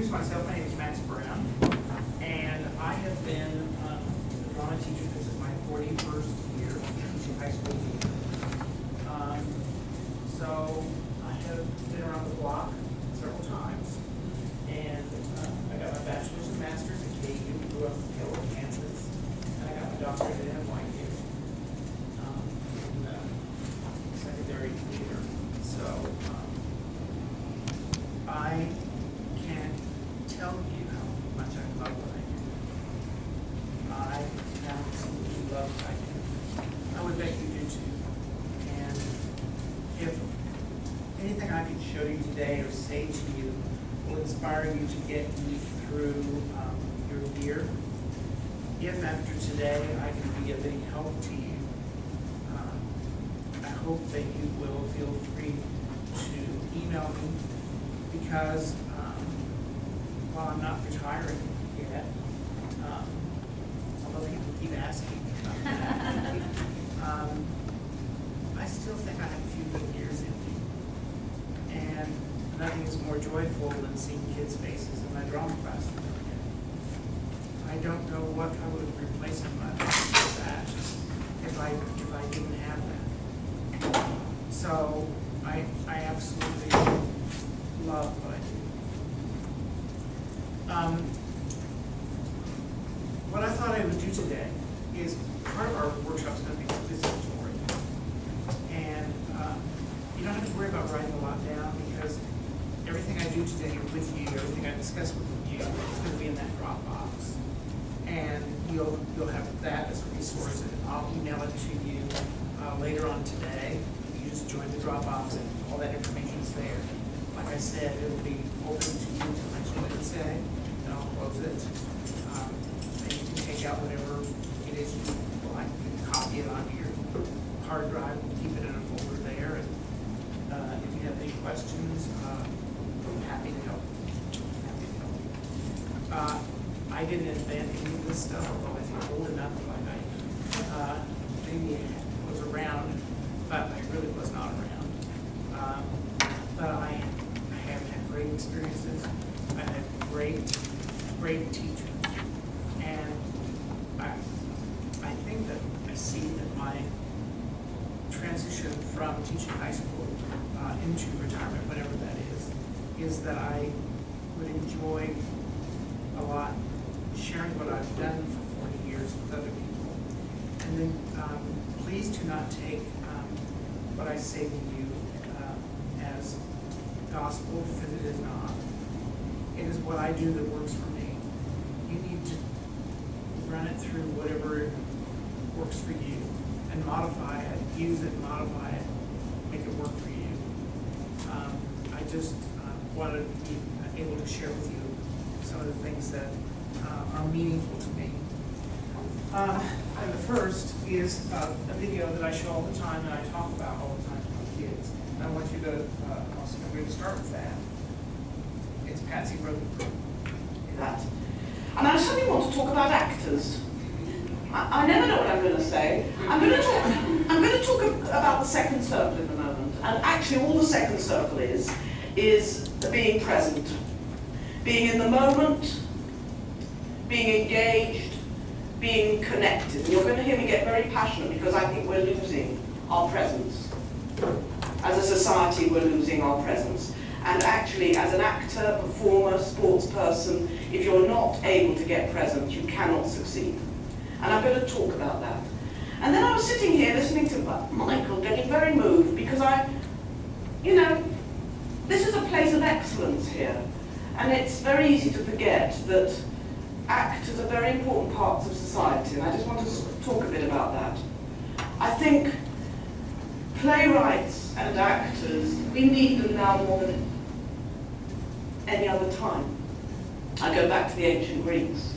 introduce myself. My name is Max Brown, and I have been a drama teacher. This is my 41st year teaching high school theater. So I have been around the block several times, and I got my bachelor's and master's at KU, grew up in Keller, Kansas, and I got my doctorate at NYU in secondary theater. So I can't tell you how much I love what I do. I absolutely love what I do. I would bet you do too. And if anything I could show you today or say to you will inspire you to get you through your year, if after today I can be of any help to you, I hope that you will feel free to email me, because while I'm not retiring yet, although people keep asking me about that, I still think I have a few good years in me. And nothing is more joyful than seeing kids' faces in my drama classroom again. I don't know what I would have replaced in my life with that if I didn't have that. So I absolutely love what I do. What I thought I would do today is, part of our workshop's going to be participatory. And you don't have to worry about writing a lot down, because everything I do today with you, everything I discuss with you, is going to be in that Dropbox. And you'll have that as a resource, and I'll email it to you later on today. You just join the Dropbox, and all that information's there. Like I said, it'll be open to you until next Wednesday, and I'll close it. And you can take out whatever it is you like. You can copy it onto your hard drive, and keep it in a folder there. And if you have any questions, I'm happy to help. I didn't invent any of this stuff, although I think old enough like I maybe was around, but I really was not around. But I have had great experiences. I had great teachers. And I think that I see that my transition from teaching high school into retirement, whatever that is that I would enjoy a lot sharing what I've done for 40 years with other people. And then please do not take what I say to you as gospel, because it is not. It is what I do that works for me. You need to run it through whatever works for you and modify it, use it, modify it, make it work for you. I just wanted to be able to share with you some of the things that are meaningful to me. And the first is a video that I show all the time and I talk about all the time to my kids. And I want you to, I'm going to start with that. It's Patsy Rutherford. That. And I suddenly want to talk about actors. I never know what I'm going to say. I'm going to talk about the second circle in the moment. And actually all the second circle is being present. Being in the moment, being engaged, being connected. And you're going to hear me get very passionate, because I think we're losing our presence. As a society, we're losing our presence. And actually, as an actor, performer, sports person, if you're not able to get present, you cannot succeed. And I'm going to talk about that. And then I was sitting here listening to Michael, getting very moved, because this is a place of excellence here. And it's very easy to forget that actors are very important parts of society, and I just want to talk a bit about that. I think playwrights and actors, we need them now more than any other time. I go back to the ancient Greeks,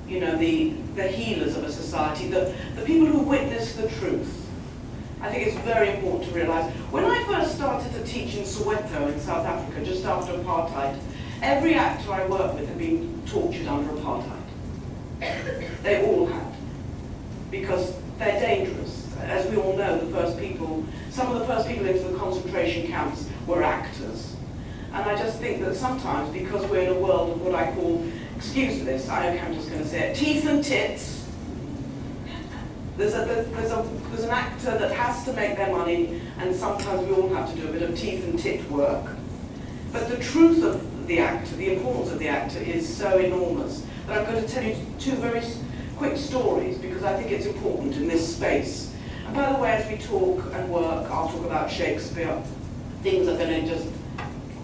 the healers of a society, the people who witness the truth. I think it's very important to realise. When I first started to teach in Soweto in South Africa, just after apartheid, every actor I worked with had been tortured under apartheid. They all had. Because they're dangerous. As we all know, some of the first people into the concentration camps were actors. And I just think that sometimes, because we're in a world of what I call, excuse this, I'm just going to say it, teeth and tits, there's an actor that has to make their money, and sometimes we all have to do a bit of teeth and tit work. But the truth of the actor, the importance of the actor is so enormous that I'm going to tell you two very quick stories because I think it's important in this space. And by the way, as we talk and work, I'll talk about Shakespeare. Things are going to just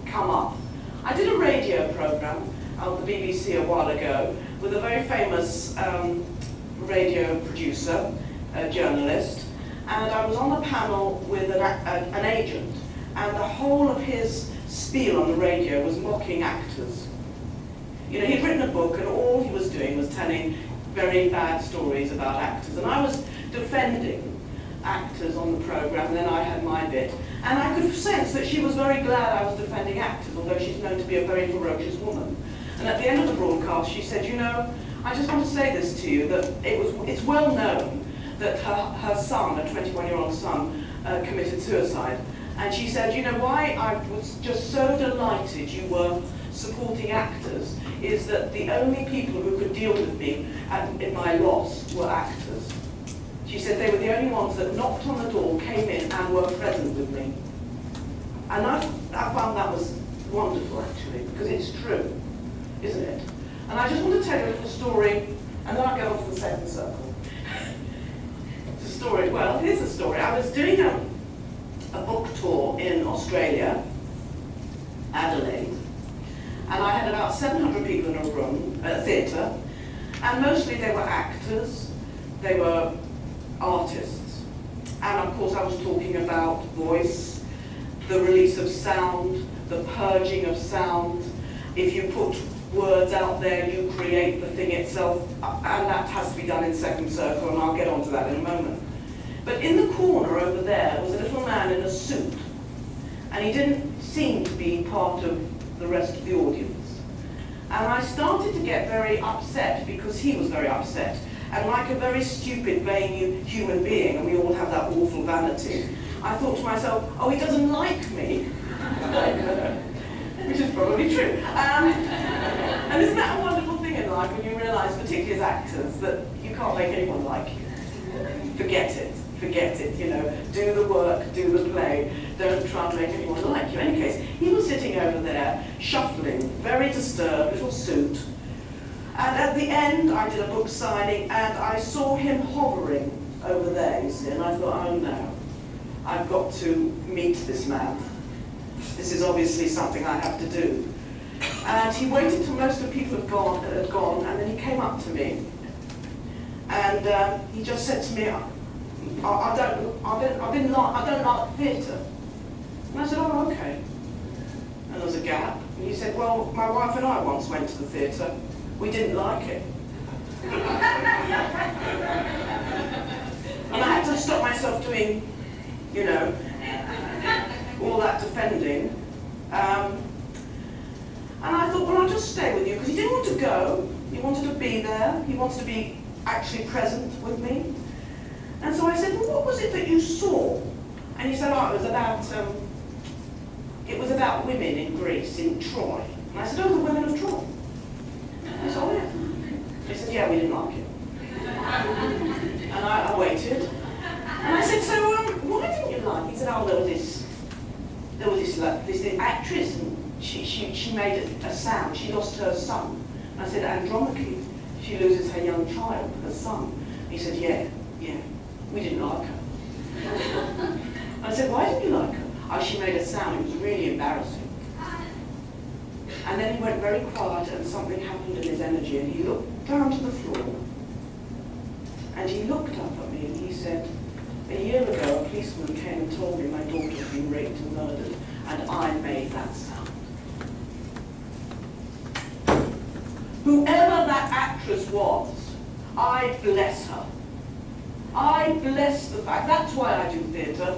come up. I did a radio programme on the BBC a while ago with a very famous radio producer, a journalist, and I was on the panel with an agent, and the whole of his spiel on the radio was mocking actors. You know, he'd written a book and all he was doing was telling very bad stories about actors, and I was defending actors on the programme, and then I had my bit, and I could sense that she was very glad I was defending actors, although she's known to be a very ferocious woman. And at the end of the broadcast she said, you know, I just want to say this to you, that it's well known that her son, a 21-year-old son, committed suicide. And she said, you know, why I was just so delighted you were supporting actors is that the only people who could deal with me in my loss were actors. She said they were the only ones that knocked on the door, came in and were present with me. And I found that was wonderful actually, because it's true, isn't it? And I just want to tell you a little story, and then I'll go on to the second circle. It's a story, well, here's the story. I was doing a book tour in Australia, Adelaide, and I had about 700 people in a room, a theatre, and mostly they were actors, they were artists. And of course I was talking about voice, the release of sound, the purging of sound. If you put words out there, you create the thing itself, and that has to be done in second circle, and I'll get onto that in a moment. But in the corner over there was a little man in a suit, and he didn't seem to be part of the rest of the audience. And I started to get very upset because he was very upset. And like a very stupid, vain human being, and we all have that awful vanity, I thought to myself, oh, he doesn't like me. Which is probably true. And isn't that a wonderful thing in life when you realise, particularly as actors, that you can't make anyone like you? Forget it, you know. Do the work, do the play. Don't try and make anyone like you. In any case, he was sitting over there, shuffling, very disturbed, little suit. And at the end, I did a book signing, and I saw him hovering over there, you see, and I thought, oh no, I've got to meet this man. This is obviously something I have to do. And he waited till most of the people had gone, and then he came up to me, and he just said to me, I don't like theatre. And I said, oh, okay. And there was a gap. And he said, well, my wife and I once went to the theatre. We didn't like it. And I had to stop myself doing, you know, all that defending. And I thought, well, I'll just stay with you, because he didn't want to go. He wanted to be there. He wanted to be actually present with me. And so I said, well, what was it that you saw? And he said, oh, it was about women in Greece, in Troy. And I said, oh, the women of Troy. I said, oh, yeah. He said, yeah, we didn't like it. And I waited. And I said, so why didn't you like it? He said, oh, there was this actress, and she made a sound. She lost her son. And I said, Andromache, she loses her young child, her son. And he said, yeah, we didn't like her. I said, why didn't you like her? Oh, she made a sound. It was really embarrassing. And then he went very quiet, and something happened in his energy, and he looked down to the floor, and he looked up at me, and he said, a year ago a policeman came and told me my daughter had been raped and murdered, and I made that sound. Whoever that actress was, I bless her. I bless the fact. That's why I do theatre,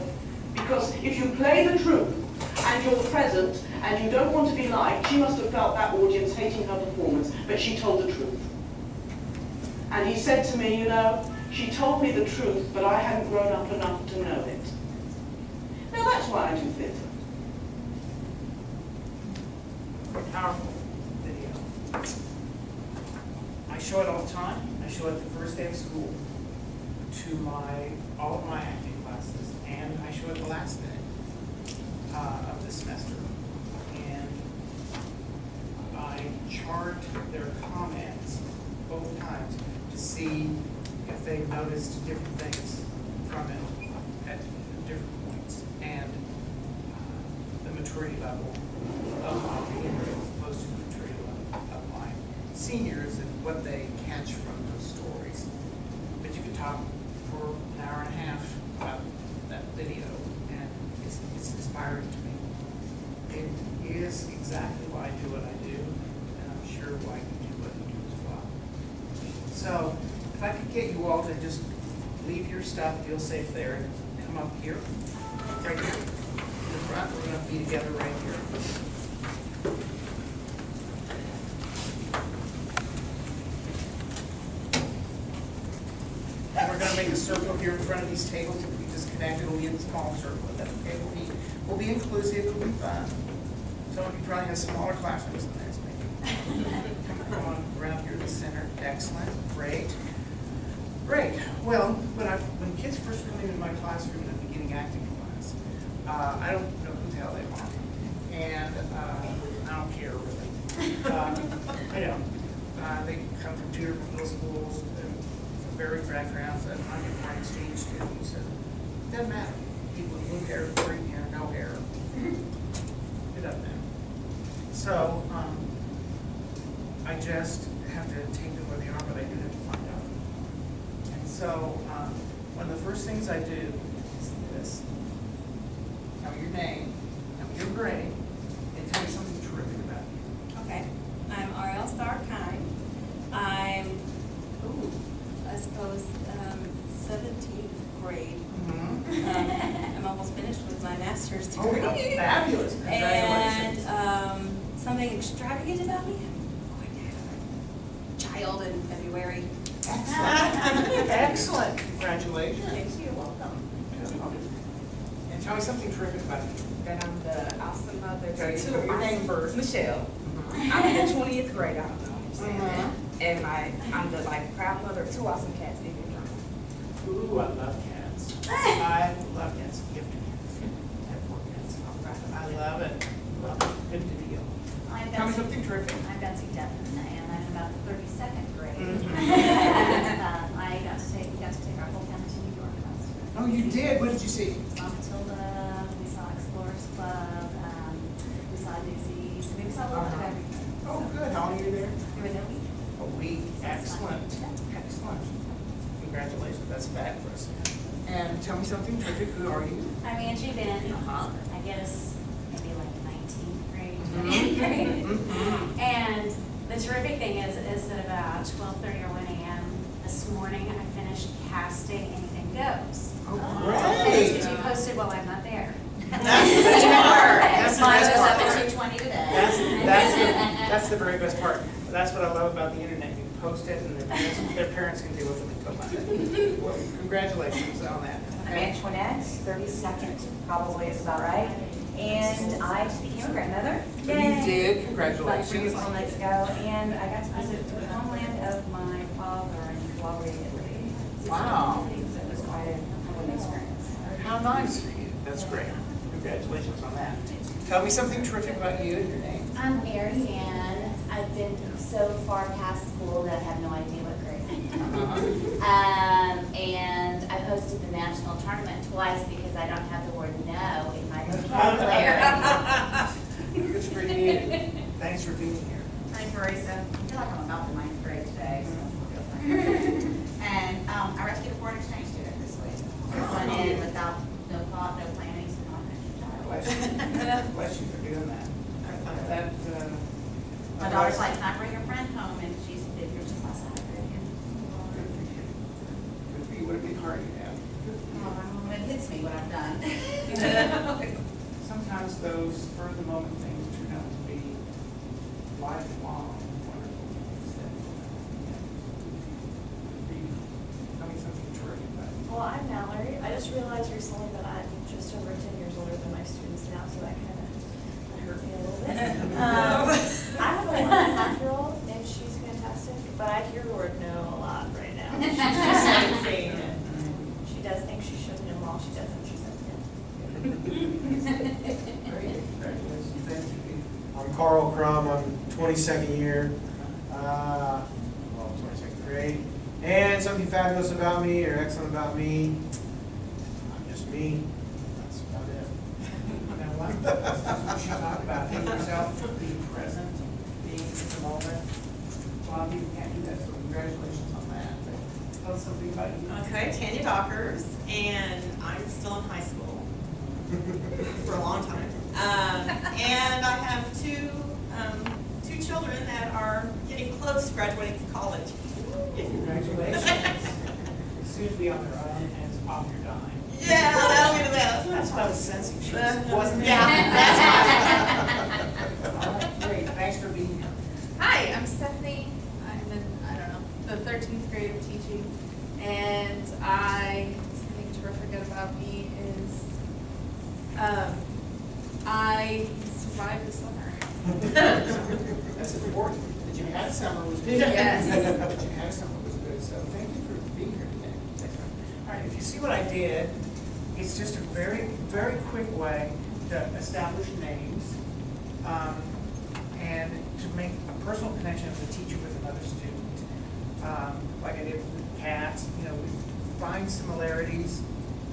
because if you play the truth, and you're present, and you don't want to be liked, she must have felt that audience hating her performance, but she told the truth. And he said to me, you know, she told me the truth, but I hadn't grown up enough to know it. Now that's why I do theatre. powerful video. I show it all the time. I show it the first day of school to all of my acting classes, and I show it the last day of the semester. And I chart their comments both times to see if they've noticed different things from it at different points, and the maturity level of my readers as opposed to the maturity level of my seniors and what they catch from those stories. But you could talk for an hour and a half about that video, and it's inspiring to me. It is exactly why I do what I do, and I'm sure why you do what you do as well. So, if I could get you all to just leave your stuff, feel safe there, and come up here, right here, in the front. We're going to be together right here. And we're going to make a circle here in front of these tables. If we disconnect, it'll be in a small circle. That's okay. We'll be inclusive. It'll be fun. Some of you probably have smaller classrooms than this, maybe. Come on around here to the center. Excellent. Great. Great. Well, when kids first come into my classroom in a beginning acting class, I don't know who the hell they are. And I don't care really. I don't. They come from two different middle schools, from varied backgrounds. I'm a foreign exchange student, so it doesn't matter. People with blue hair, green hair, no hair. It doesn't matter. So I just have to take them where they are, but I do have to find out. And so one of the first things I do is this. Tell me your name, tell me your grade, and tell me something terrific about you. Okay, I'm R.L. Starr Kine. I'm, I suppose, 17th grade. I'm almost finished with my master's degree. Oh, fabulous. Congratulations. And something extravagant about me, I'm going to have a child in February. Excellent. Excellent. Congratulations. Thank you, welcome. And tell me something terrific about you. That I'm the awesome mother Okay, to so two. your name first. Michelle. I'm in the 20th grade. I don't know. And I'm the proud mother of two awesome cats. Even Ooh, I love cats. I love cats. Gift cats. I have 4 cats. I love it. Love it. Good deal. I'm Tell me Betsy, something terrific. I'm Betsy Devon, and I'm about the 32nd grade. Mhm. And we got to take our whole family to New York last year. Oh, you did? What did you see? We saw Matilda, we saw Explorers Club, we saw Newsies, I mean, we saw a little bit of everything. Oh, good. How long are you there? We were there a week. A week. Excellent. Excellent. Congratulations. That's fabulous. And tell me something terrific. Who are you? I'm Angie Ben. Uh-huh. I guess maybe like 19th grade, Mhm. 20th grade. Mhm. And the terrific thing is at about 12:30 or 1 a.m. this morning, I finished casting Anything Goes. Oh, And it's great. to be posted while I'm not there. That's the best part. That's the Mine best was up part. at 2:20 today. That's the very best part. That's what I love about the internet. You can post it, and their parents can do what they feel about it. Well, congratulations on that. I'm Antoinette, 32nd probably is about right. And I just became a grandmother. You did. About 3 Congratulations. months ago, and I got to visit the homeland of my father in Calabria, Italy. Wow. So it was quite a humbling experience. How nice for you. That's great. Congratulations on that. Tell me something terrific about you and your name. I'm Mary Ann. I've been so far past school that I have no idea what grade. And I've hosted the national tournament twice because I don't have the word no in my vocabulary. Good for you. Thanks for being here. I'm Marisa. I feel like I'm about the 9th grade today. And I rescued a foreign exchange student this week. Went in without no thought, no planning, so not Bless you. Bless you for doing that. That, My daughter's like, can I bring a friend home? And she's been here since last Saturday. Good for you. Good for you. What a big heart you have. It hits me what I've done. Sometimes those spur of the moment things turn out to be lifelong wonderful things that tell me something terrific about it. Well, I'm Mallory. I just realized recently that I'm just over 10 years older than my students now, so that kind of hurt me a little bit. just hasn't seen it. She does think she should, and while she doesn't, she says it. Great, congratulations. Thank you. I'm Carl Crum, I'm 22nd year, 22nd grade. And something fabulous about me or excellent about me, I'm just me. That's about it. Now, one of the things we should talk about, being yourself, being present, being in the moment. A lot of people can't do that, so congratulations on that. Tell us something about you. Okay, Tanya Dockers, and I'm still in high school for a long time. And I have two children that are getting close to graduating from college. Congratulations. Soon to be on their own and off your dime. Yeah, that'll be the best. That's what I was sensing, she wasn't. Yeah, that's All right, great, thanks for being here. Hi, I'm Stephanie. I'm in, I don't know, the 13th grade of teaching. And something terrific about me is, I survived the summer. That's important, that you had summer was good. Yes. That you had summer was good, so thank you for being here today. All right, if you see what I did, it's just a very, very quick way to establish names and to make a personal connection as a teacher with another student. Like I did with Kat's, we find similarities,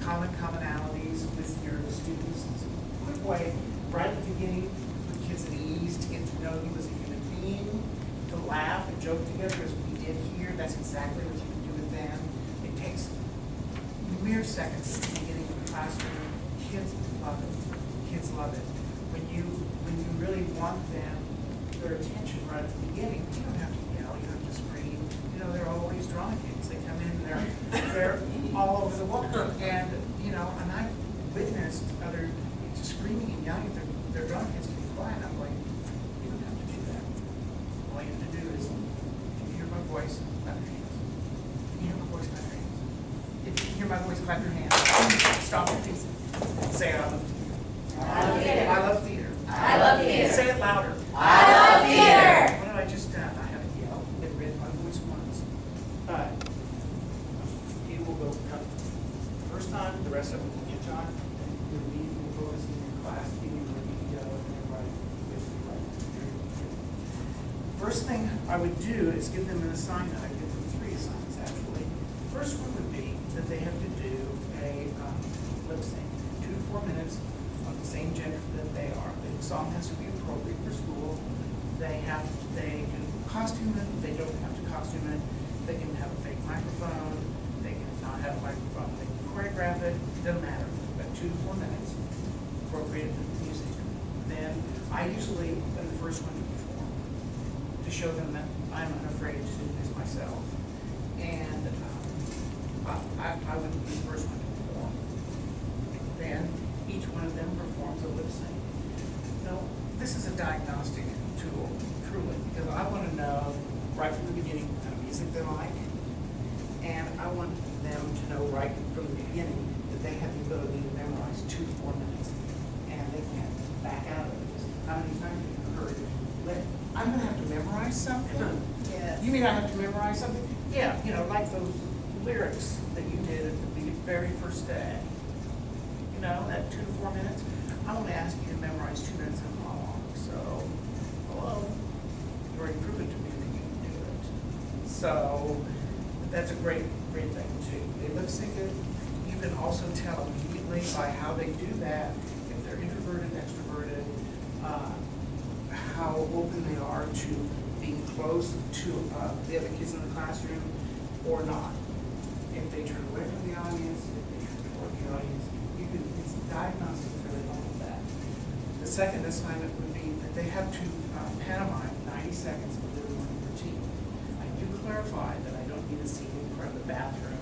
commonalities with your students. It's a quick way, right at the beginning, put kids at ease to get to know you as a human being, to laugh and joke together as we did here. That's exactly what you can do with them. It takes mere seconds at the beginning of the classroom. Kids love it. Kids love it. When you really want their attention right at the beginning, you don't have to yell, you don't have to scream. They're always drama kids. They come in and they're all over the wall. And and I've witnessed other just screaming and yelling at their drama kids to be quiet. I'm going, you don't have to do that. All you have to do is, if you hear my voice, clap your hands. If you hear my voice, clap your hands. If you hear my voice, clap your hands. Stop it, please. Say I love theater. I love theater. I love theater. Say it louder. I love theater. What have I just done? I haven't yelled. It read my voice once. But you will go come the first time, the rest of them will get on. You'll be focusing in your class, giving you ready to go, and everybody gets to right. First thing I would do is give them an assignment. I give them 3 assignments actually. The first one would be that they have to do a lip sync, 2 to 4 minutes of the same gender that they are. The song has to be appropriate for school. They can costume it, they don't have to costume it. They can have a fake microphone, they can not have a microphone, they can choreograph it, doesn't matter. But 2 to 4 minutes, appropriate music. Then I usually am the first one to perform, to show them that I'm unafraid to do this myself. And I would be the first one to perform. Then each one of them performs a lip sync. Now, this is a diagnostic tool, truly, because I want to know right from the beginning what kind of music they like. And I want them to know right from the beginning that they have the ability to memorize 2 to 4 minutes. And they can't back out of it. How many times have you heard it? I'm going to have to memorize something? Yes. You mean I have to memorize something? Yeah, like those lyrics that you did at the very first day. That 2 to 4 minutes. I want to ask you to memorize 2 minutes and long. So, hello. You've already proven to me that you can do it. So, that's a great thing too. They lip sync it. You can also tell immediately by how they do that if they're introverted, extroverted, how open they are to being close to the other kids in the classroom or not. If they turn away from the audience, if they turn toward the audience, it's diagnostic for all of that. The second assignment would be that they have to pantomime 90 seconds of their morning routine. I do clarify that I don't need to see any part of the bathroom,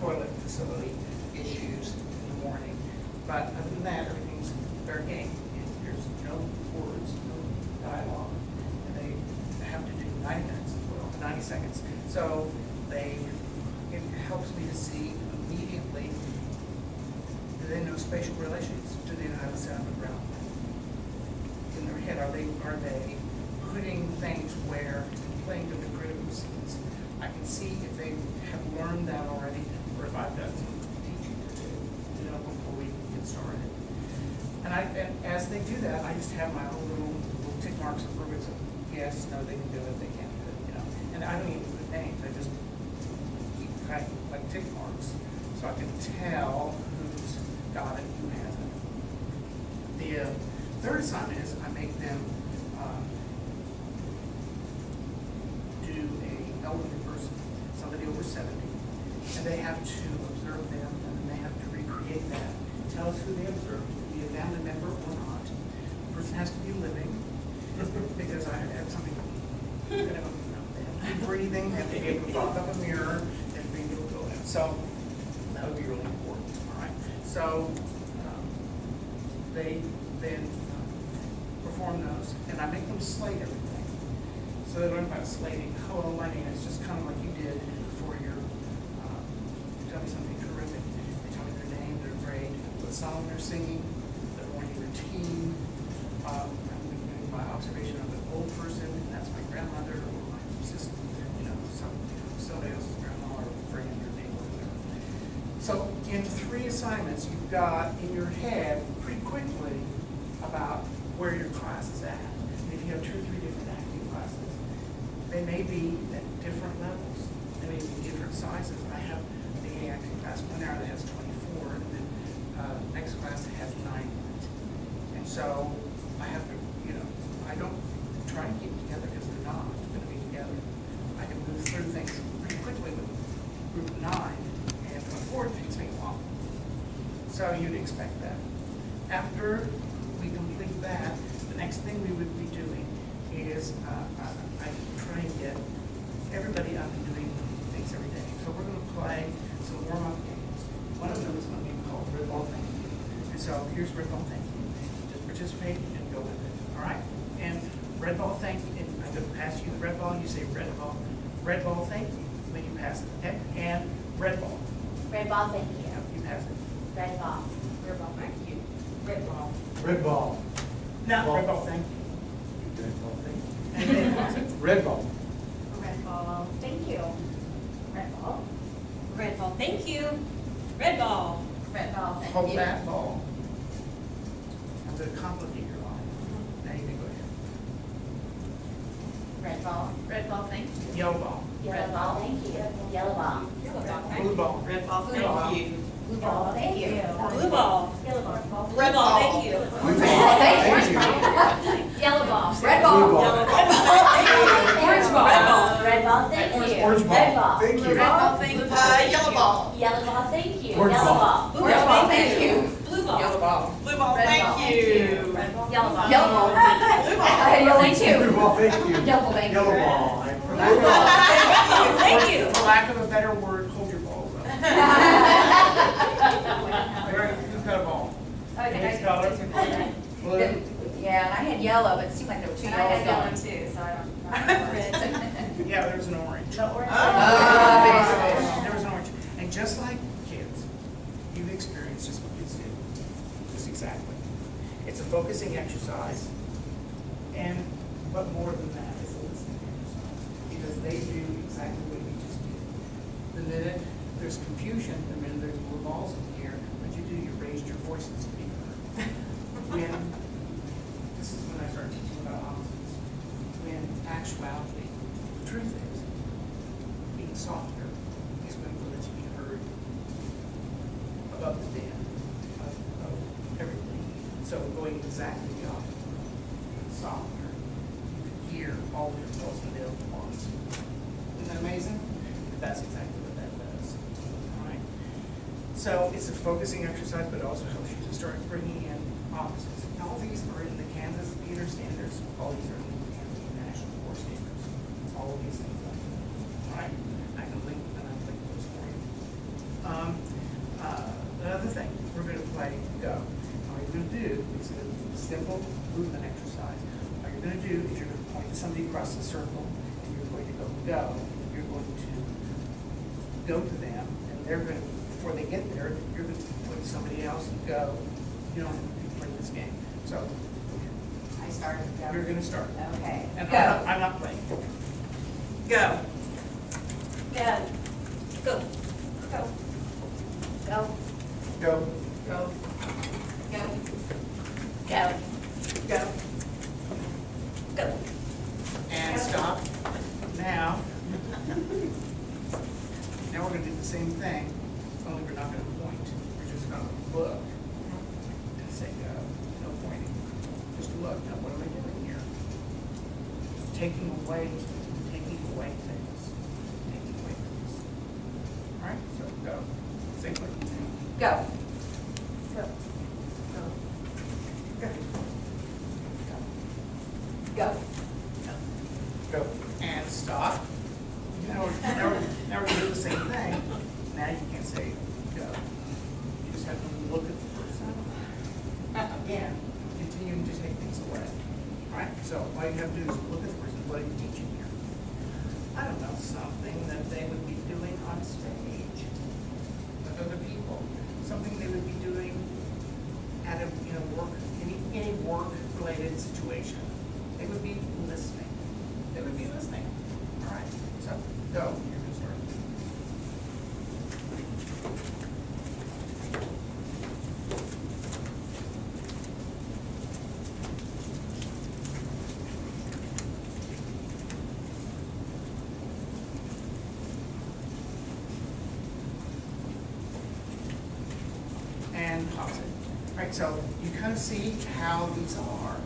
toilet facility issues in the morning. But other than that, everything's fair game. There's no words, no dialogue. And they have to do 90 minutes as well, 90 seconds. So it helps me to see immediately, do they know spatial relations? Do they know how to sound the ground? In their head, are they putting things where, playing different critical scenes? I can see if they have learned that already, or if I've got some teaching to do, before we get started. And as they do that, I just have my own little tick marks of where it's a yes, no, they can do it, they can't do it, And I don't even put names, I just keep track like tick marks, so I can tell who's got it, who hasn't. The third assignment is I make them do a elderly person, somebody over 70, and they have to observe them, and then they have to recreate that. Tell us who they observed, be a family member or not. The person has to be living, because I have something, they have to be breathing, they have to be able to look up a mirror, they have to be able to go in. So that would be really important, all right? So they then perform those, and I make them slate everything. So they learn about slating. Hello, my name is, just kind of like you did for your, you tell me something terrific. They tell me their name, their grade, what song they're singing, their morning routine. I'm doing my observation of an old person, and that's my grandmother or my sister, somebody else's grandma or friend or neighbor or whatever. So in 3 assignments, you've got in your head pretty quickly about where your class is at. And if you have 2 or 3 different acting classes, they may be at different levels. They may be different sizes. I have the A acting class, one hour that has 24, and then next class that has 9. And so I have to, I don't try to keep them together because they're not going to be together. I can move through things pretty quickly with group 9, and 24 takes me a while. So you'd expect that. After we complete that, the next thing we would be doing is I try and get everybody up and doing things every day. So we're going to play some warm-up games. One of them is going to be called Red Ball Thank You. And so here's Red Ball Thank You. Just participate and go with it. All right? And Red Ball Thank You. And I'm going to pass you the red ball. You say Red Ball Thank You when you pass it. Okay? And Red Ball. Red ball, thank you. You pass it. Red ball. Red ball, thank you. Red ball. Red ball. No, Red Ball Thank You. Red ball, thank you. And then pass it. Red ball. Red ball, thank you. Red ball. Red ball, thank you. Red ball. Red ball, thank you. Hold that ball. I'm going to complicate your life. Now you can go ahead. Red ball. Red ball, thank you. Yellow ball. Yellow ball, thank you. Yellow ball. Blue ball. Red ball, Blue ball. thank you. Blue ball, thank you. Blue ball. Yellow ball. Red ball, thank you. Blue ball, thank you. Yellow ball. Red Blue ball. ball. Orange ball. Red ball. Red ball, thank you. Orange ball. Red ball. Thank you. Red ball, thank you. Yellow ball. Yellow ball, thank you. Orange Yellow ball. ball. Orange ball, thank you. Blue ball. Yellow ball. Blue ball, Red thank ball, you. Yellow ball. Yellow ball. Blue ball. Yellow Blue ball, thank you. Yellow ball, thank you. Yellow ball. Blue ball. Thank you. For lack of a better word, hold your balls up. Who's got a ball? Next color. Blue. Yeah, and I had yellow, but it seemed like there were 2 And I had yellows yellow going. too, so I don't. Yeah, there's an orange. The orange. There was an orange. And just like kids, you've experienced just what kids do. Just exactly. It's a focusing exercise. And, but more than that, it's a listening exercise. Because they do exactly what you just did. The minute there's confusion, the minute there's more balls in the air, what you do, you raised your voices to be heard. When, this is when I start teaching about opposites. When actuality, the truth is, being softer is going to let you be heard above the din of everything. So going exactly the opposite, softer, you can hear all the results of the at once. Isn't that amazing? That's exactly what that does. All right. So it's a focusing exercise, but it also helps you to start bringing in opposites. And all these are in the Kansas Theater Standards. All these are in the Kansas National Core Standards. All of these things like that. All right. I can link and I'll link those for you. Another thing, we're going to play Go. All you're going to do is a simple movement exercise. All you're going to do is you're going to point to somebody across the circle, and you're going to go. You're going to go to them, and they're going to, before they get there, you're going to point to somebody else and go. You don't have to play this game. So I started. you're going to start. Okay. And Go. I'm not playing. Go. Yeah. Go. Go. Go. Go. Go. Go. Go. Go. Go. And stop. Now, now we're gonna do the same thing, only we're not gonna point. We're just gonna look and say go. No pointing. Just look. Now, what am I doing here? Taking away things. Taking away things. All right, so go. Same way. Go. Go. Go. Go. Go. And stop. Now we're gonna do the same thing. Now you can't say go. You just have to look at the person. Again, continuing to take things away. All right, so all you have to do is look at the person. What are you teaching here? I don't know, something that they would be doing on stage with other people. Something they would be doing at a, work, any work-related situation. They would be listening. They would be listening. All right, so go. You're gonna start. And pause it. All right, so you kind of see how these are.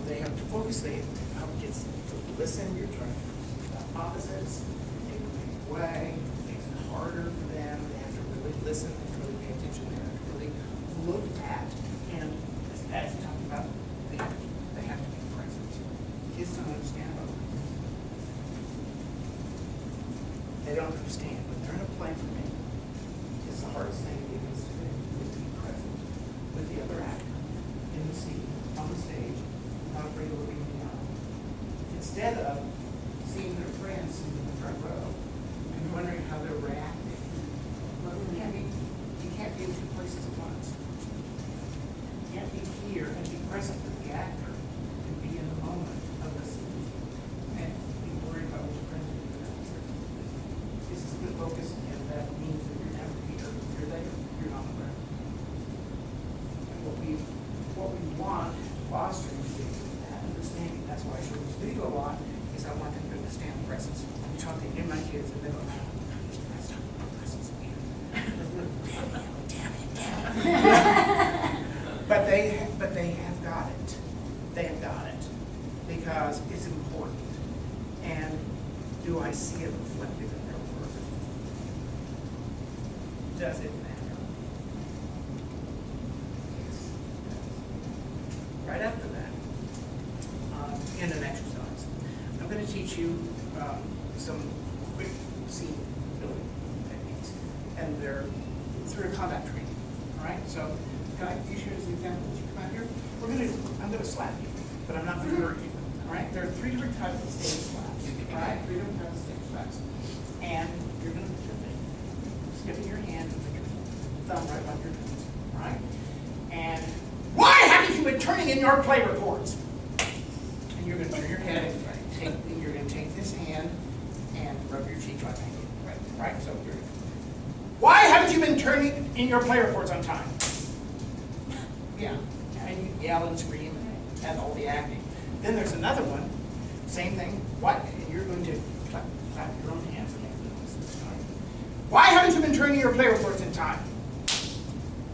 They have to focus, they help kids to listen, you're trying to stop opposites, take things away, makes it harder for them, they have to really listen, they have to really pay attention, they have to really look at, and as we talked about, they have to be present. Kids don't understand about this. They don't understand, but they're in a play for me. It's the hardest thing it is to do, is to be present with the other actor in the seat, on the stage, not afraid of looking in the eye. Instead of seeing their friends sitting in the front row and wondering how they're reacting. Well, you can't be in two places at once. You can't be here and be present with the actor and be in the moment of the scene and be worried about what your friends are doing. This is good focus, and that means that you're never here. You're there, you're not there. And what we want to foster is that understanding. That's why I show this video a lot, is I want them to understand presence. I'm talking to my kids, and they go, presence again. Damn it. But they have got it. They have got it because it's important. And do I see it reflected in their work? Does it matter? Yes. Right after that, in an exercise, I'm going to teach you some quick scene building techniques, and they're through a combat training. All right, so can I use you as an example? Would you come out here? I'm going to slap you, but I'm not going to hurt you. All right, there are 3 different types of stage slaps. All right, 3 different types of stage slaps, and you're going to put your thing, skip in your hand and put your thumb right on your nose. All right, and why haven't you been turning in your play reports? And you're going to turn your head and you're going to take this hand and rub your cheek like I did. Right, so you're. Why haven't you been turning in your play reports on time? Yeah, and you yell and scream and have all the acting. Then there's another one, same thing. What? And you're going to clap your own hands against it. Why haven't you been turning your play reports in time?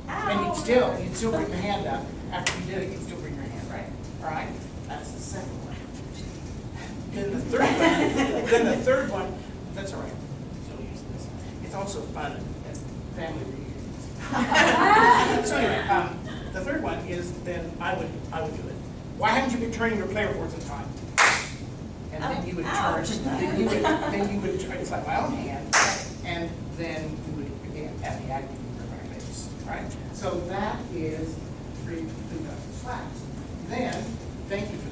And you'd still bring the hand up. After you did it, you'd still bring your hand, right? All right? That's the second one. Then the third one, that's all right. Still use this. It's also fun at family reunions. So anyway, the third one is then I would do it. Why haven't you been turning your play reports in time? And then you would turn. Then you would try to slap my own hand, and then you would again have the acting in my face. Right? So that is 3 slaps. Then, thank you for